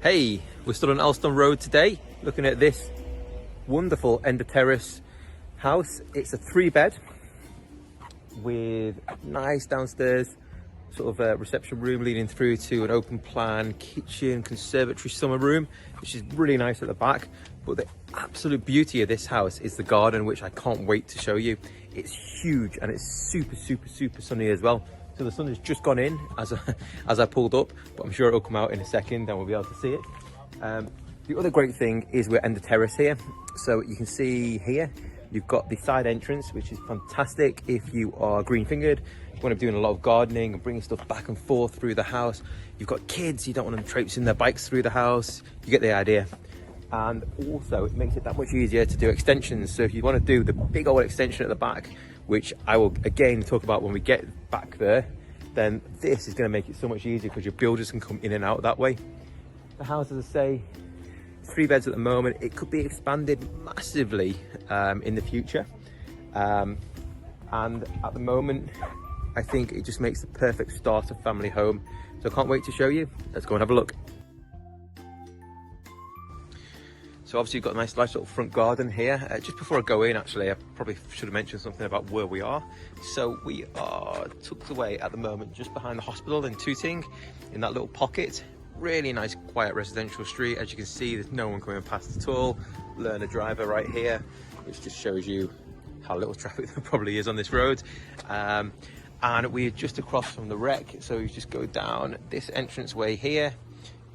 Hey, we're still on Alston Road today, looking at this wonderful end of terrace house. It's a 3-bed with nice downstairs sort of a reception room leading through to an open plan kitchen, conservatory, summer room, which is really nice at the back. But the absolute beauty of this house is the garden, which I can't wait to show you. It's huge and it's super sunny as well. So the sun has just gone in as I pulled up, but I'm sure it'll come out in a second and we'll be able to see it. The other great thing is we're end of terrace here. So you can see here, you've got the side entrance, which is fantastic if you are green fingered, you want to be doing a lot of gardening and bringing stuff back and forth through the house. You've got kids, you don't want them traipsing their bikes through the house. You get the idea. And also it makes it that much easier to do extensions. So if you want to do the big old extension at the back, which I will again talk about when we get back there, then this is going to make it so much easier because your builders can come in and out that way. The house, as I say, 3 beds at the moment. It could be expanded massively in the future. And at the moment, I think it just makes the perfect starter family home. So I can't wait to show you. Let's go and have a look. So obviously you've got a nice little front garden here. Just before I go in, actually, I probably should have mentioned something about where we are. So we are tucked away at the moment just behind the hospital in Tooting, in that little pocket. Really nice, quiet residential street. As you can see, there's no one coming past at all. Learner driver right here, which just shows you how little traffic there probably is on this road. And we're just across from the wreck. So you just go down this entranceway here.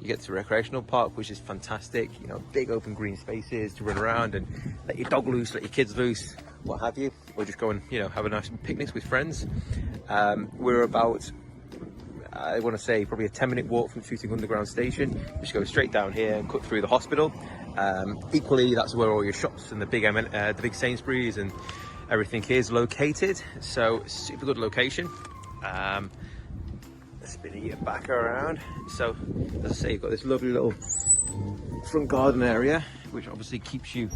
You get to the recreational park, which is fantastic. You know, big open green spaces to run around and let your dog loose, let your kids loose, what have you, or just go and, you know, have a nice picnic with friends. We're about, I want to say, probably a 10-minute walk from Tooting Underground Station. Just go straight down here and cut through the hospital. Equally, that's where all your shops and the big Sainsbury's and everything is located. So super good location. Spinning it back around. So as I say, you've got this lovely little front garden area, which obviously keeps you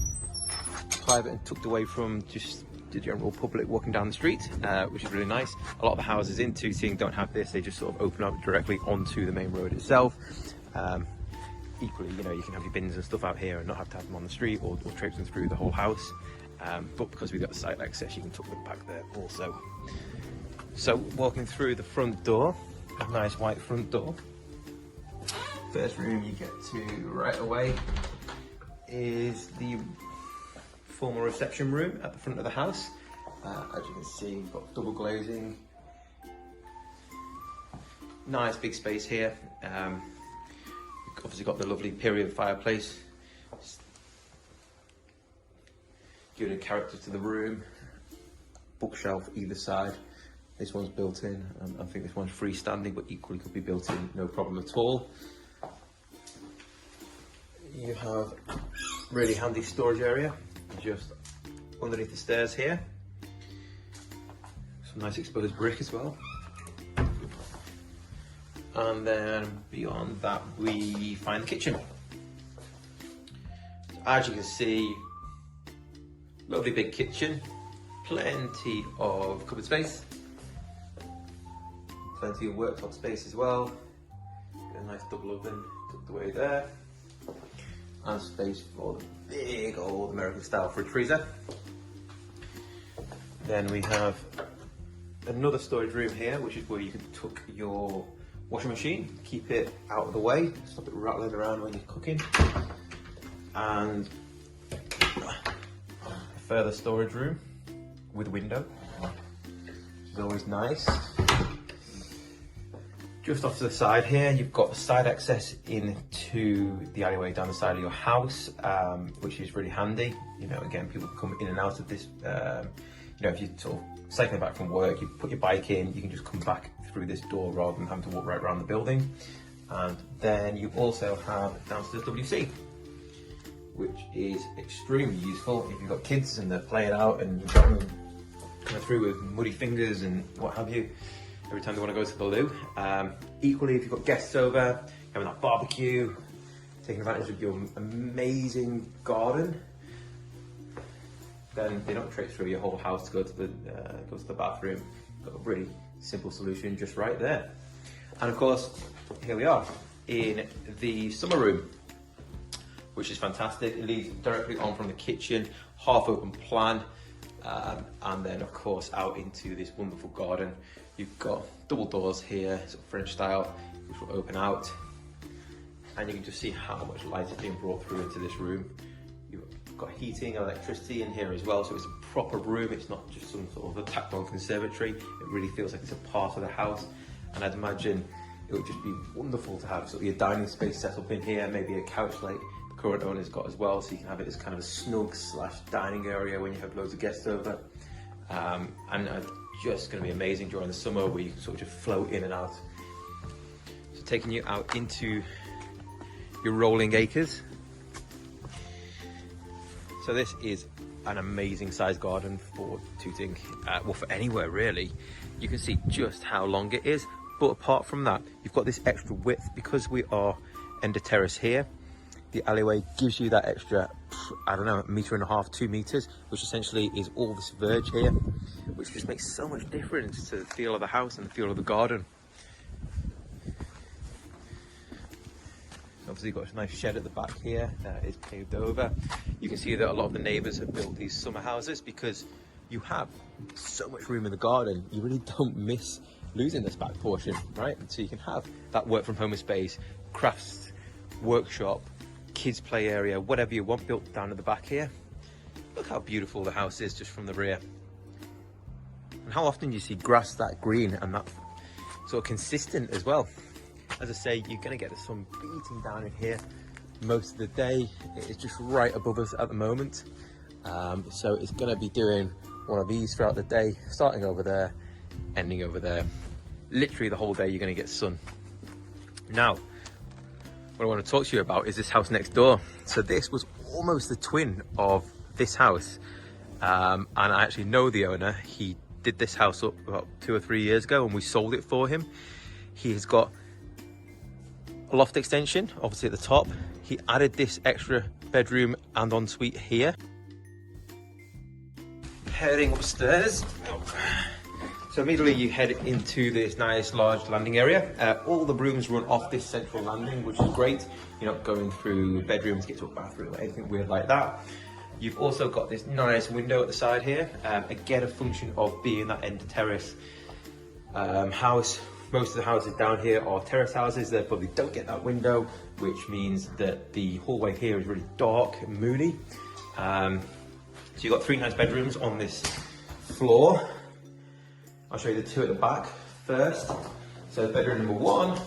private and tucked away from just the general public walking down the street, which is really nice. A lot of the houses in Tooting don't have this. They just sort of open up directly onto the main road itself. Equally, you know, you can have your bins and stuff out here and not have to have them on the street or traipsing through the whole house. But because we've got the site access, you can tuck them back there also. So walking through the front door, a nice white front door. First room you get to right away is the formal reception room at the front of the house. As you can see, you've got double glazing. Nice big space here. You've obviously got the lovely period fireplace, giving a character to the room. Bookshelf either side. This one's built in, I think this one's freestanding, but equally could be built in, no problem at all. You have really handy storage area just underneath the stairs here. Some nice exposed brick as well. And then beyond that, we find the kitchen. As you can see, lovely big kitchen, plenty of cupboard space. Plenty of worktop space as well. Got a nice double oven tucked away there. And space for the big old American style fridge freezer. Then we have another storage room here, which is where you can tuck your washing machine, keep it out of the way, stop it rattling around when you're cooking. And a further storage room with a window, which is always nice. Just off to the side here, you've got side access into the alleyway down the side of your house, which is really handy. You know, again, people come in and out of this. You know, if you're sort of cycling back from work, you put your bike in, you can just come back through this door rather than having to walk right around the building. And then you also have downstairs WC, which is extremely useful if you've got kids and they're playing out and you've got them coming through with muddy fingers and what have you. Every time they want to go to the loo. Equally, if you've got guests over, having that barbecue, taking advantage of your amazing garden, then they don't traipse through your whole house to go to the bathroom. Got a really simple solution just right there. And of course, here we are. in the summer room, which is fantastic. It leads directly on from the kitchen, half open plan, and then of course out into this wonderful garden. You've got double doors here, sort of French style, which will open out, and you can just see how much light is being brought through into this room. You've got heating and electricity in here as well, so it's a proper room. It's not just some sort of a tacked on conservatory. It really feels like it's a part of the house, and I'd imagine it would just be wonderful to have sort of your dining space set up in here, maybe a couch like the current owner's got as well, so you can have it as kind of a snug / dining area when you have loads of guests over. And just going to be amazing during the summer, where you can sort of just float in and out. So taking you out into your rolling acres. So this is an amazing sized garden for Tooting, well, for anywhere really. You can see just how long it is, but apart from that, you've got this extra width because we are end of terrace here. The alleyway gives you that extra, I don't know, 1.5 meters, 2 meters, which essentially is all this verge here, which just makes so much difference to the feel of the house and the feel of the garden. Obviously, you've got a nice shed at the back here that is paved over. You can see that a lot of the neighbours have built these summer houses because you have so much room in the garden. You really don't miss losing this back portion, right? So you can have that work from home space, crafts, workshop, kids play area, whatever you want built down at the back here. Look how beautiful the house is just from the rear. And how often you see grass that green and that sort of consistent as well. As I say, you're going to get the sun beating down in here most of the day. It is just right above us at the moment. So it's going to be doing one of these throughout the day, starting over there, ending over there. Literally the whole day you're going to get sun. Now, what I want to talk to you about is this house next door. So this was almost the twin of this house. And I actually know the owner. He did this house up about 2 or 3 years ago and we sold it for him. He has got a loft extension, obviously at the top. He added this extra bedroom and ensuite here. Heading upstairs. So immediately you head into this nice large landing area. All the rooms run off this central landing, which is great. You're not going through bedrooms to get to a bathroom or anything weird like that. You've also got this nice window at the side here. Again, a function of being that end of terrace house. Most of the houses down here are terrace houses, therefore they don't get that window, which means that the hallway here is really dark and moody. So you've got 3 nice bedrooms on this floor. I'll show you the 2 at the back first. So bedroom number 1,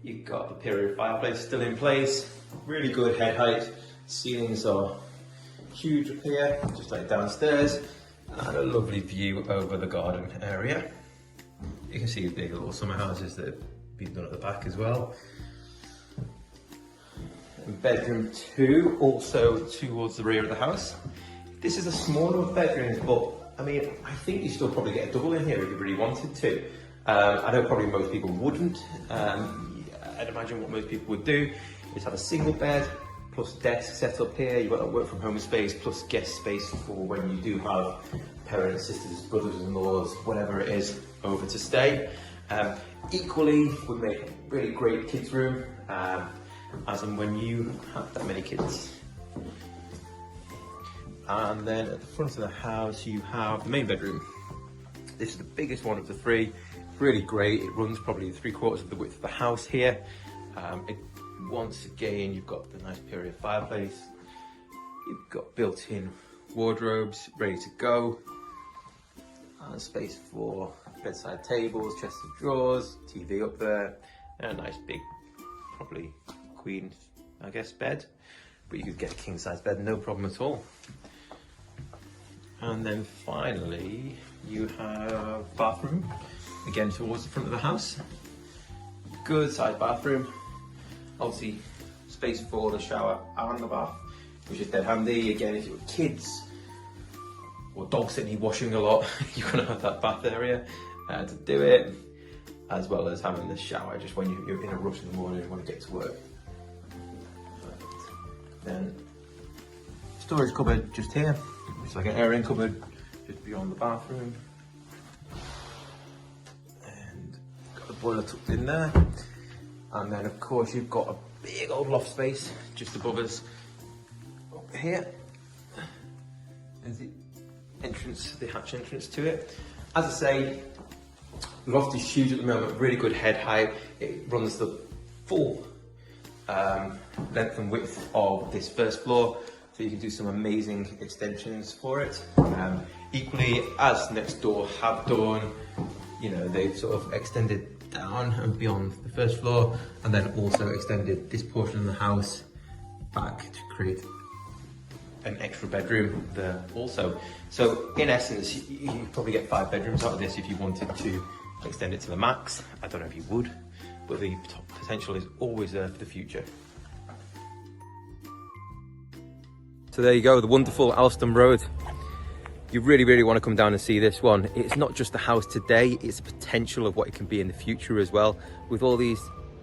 you've got the period fireplace still in place, really good head height. Ceilings are huge up here, just like downstairs, and a lovely view over the garden area. You can see the little summer houses that have been done at the back as well. And bedroom 2, also towards the rear of the house. This is a smaller bedroom, but I mean, I think you still probably get a double in here if you really wanted to. I know probably most people wouldn't. I'd imagine what most people would do is have a single bed plus desk set up here. You've got that work from home space plus guest space for when you do have parents, sisters, brothers-in-laws, whatever it is, over to stay. Equally would make a really great kids room, as in when you have that many kids. And then at the front of the house you have the main bedroom. This is the biggest one of the 3. Really great. It runs probably 3/4 of the width of the house here. Once again, you've got the nice period fireplace. You've got built-in wardrobes ready to go. And space for bedside tables, chests of drawers, TV up there, and a nice big, probably queen, I guess, bed. But you could get a king-size bed, no problem at all. And then finally, you have bathroom, again towards the front of the house. Good sized bathroom. Obviously, space for the shower and the bath, which is dead handy. Again, if you've got kids or dogs that need washing a lot, you're gonna have that bath area to do it, as well as having the shower just when you're in a rush in the morning and want to get to work. Then storage cupboard just here. It's like an airing cupboard just beyond the bathroom. And got the boiler tucked in there. And then of course you've got a big old loft space just above us up here. There's the entrance, the hatch entrance to it. As I say, the loft is huge at the moment, really good head height. It runs the full length and width of this first floor, so you can do some amazing extensions for it. Equally, as next door have done, you know, they've sort of extended down and beyond the first floor, and then also extended this portion of the house back to create an extra bedroom there also. So in essence, you probably get 5 bedrooms out of this if you wanted to extend it to the max. I don't know if you would, but the potential is always there for the future. So there you go, the wonderful Alston Road. You really want to come down and see this one. It's not just the house today, it's the potential of what it can be in the future as well. With all these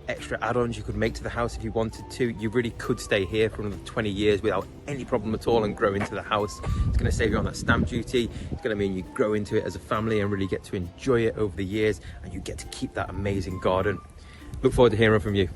extra add-ons you could make to the house if you wanted to, you really could stay here for another 20 years without any problem at all and grow into the house. It's going to save you on that stamp duty. It's going to mean you grow into it as a family and really get to enjoy it over the years, and you get to keep that amazing garden. Look forward to hearing from you.